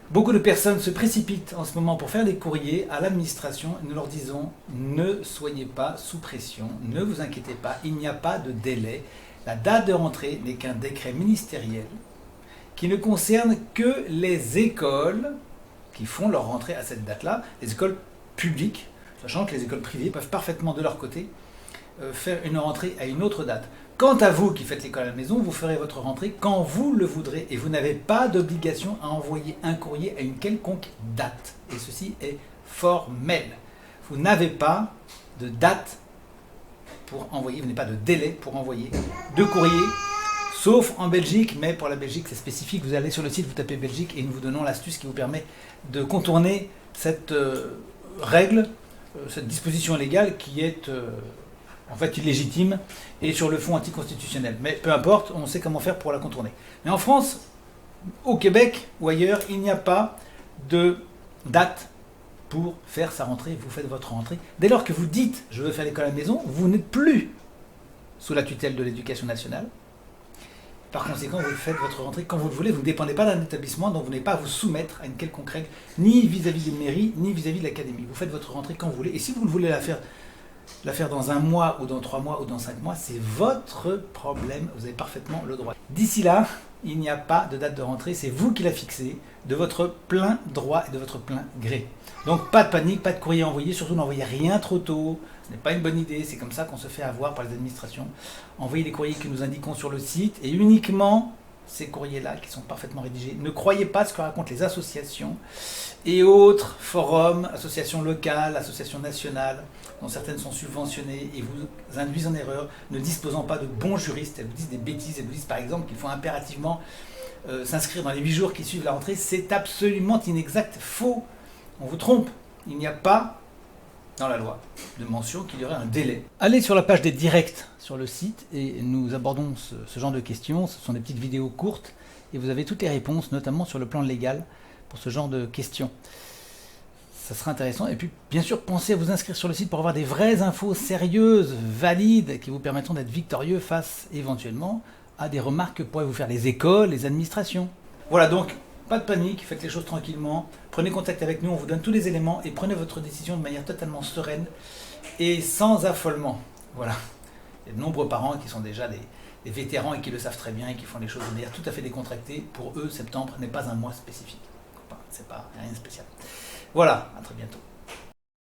Beaucoup de personnes se précipitent en ce moment pour faire des courriers à l'administration. Nous leur disons, ne soyez pas sous pression, ne vous inquiétez pas, il n'y a pas de délai. La date de rentrée n'est qu'un décret ministériel qui ne concerne que les écoles qui font leur rentrée à cette date-là, les écoles publiques, sachant que les écoles privées peuvent parfaitement de leur côté faire une rentrée à une autre date. Quant à vous qui faites l'école à la maison, vous ferez votre rentrée quand vous le voudrez et vous n'avez pas d'obligation à envoyer un courrier à une quelconque date. Et ceci est formel. Vous n'avez pas de date pour envoyer, vous n'avez pas de délai pour envoyer de courrier, sauf en Belgique, mais pour la Belgique c'est spécifique. Vous allez sur le site, vous tapez Belgique et nous vous donnons l'astuce qui vous permet de contourner cette règle, cette disposition légale qui est en fait illégitime et sur le fond anticonstitutionnel. Mais peu importe, on sait comment faire pour la contourner. Mais en France, au Québec ou ailleurs, il n'y a pas de date pour faire sa rentrée. Vous faites votre rentrée. Dès lors que vous dites « je veux faire l'école à la maison », vous n'êtes plus sous la tutelle de l'éducation nationale. Par conséquent, vous faites votre rentrée quand vous le voulez. Vous ne dépendez pas d'un établissement, donc vous n'avez pas à vous soumettre à une quelconque règle, ni vis-à-vis des mairies, ni vis-à-vis de l'académie. Vous faites votre rentrée quand vous voulez. Et si vous voulez la faire dans un mois, ou dans 3 mois, ou dans 5 mois, c'est votre problème. Vous avez parfaitement le droit. D'ici là, il n'y a pas de date de rentrée. C'est vous qui la fixez de votre plein droit et de votre plein gré. Donc pas de panique, pas de courrier envoyé. Surtout n'envoyez rien trop tôt. Ce n'est pas une bonne idée. C'est comme ça qu'on se fait avoir par les administrations. Envoyez les courriers que nous indiquons sur le site et uniquement ces courriers-là qui sont parfaitement rédigés. Ne croyez pas ce que racontent les associations et autres forums, associations locales, associations nationales, dont certaines sont subventionnées et vous induisent en erreur, ne disposant pas de bons juristes. Elles vous disent des bêtises, elles vous disent par exemple qu'il faut impérativement s'inscrire dans les 8 jours qui suivent la rentrée. C'est absolument inexact, faux. On vous trompe. Il n'y a pas dans la loi de mention qu'il y aurait un délai. Allez sur la page des directs sur le site et nous abordons ce genre de questions. Ce sont des petites vidéos courtes et vous avez toutes les réponses, notamment sur le plan légal, pour ce genre de questions. Ça sera intéressant. Et puis, bien sûr, pensez à vous inscrire sur le site pour avoir des vraies infos sérieuses, valides, qui vous permettront d'être victorieux face, éventuellement, à des remarques que pourraient vous faire les écoles, les administrations. Voilà, donc, pas de panique, faites les choses tranquillement. Prenez contact avec nous, on vous donne tous les éléments et prenez votre décision de manière totalement sereine et sans affolement. Voilà. Il y a de nombreux parents qui sont déjà des vétérans et qui le savent très bien et qui font les choses de manière tout à fait décontractée. Pour eux, septembre n'est pas un mois spécifique. Enfin, c'est pas rien de spécial. Voilà, à très bientôt.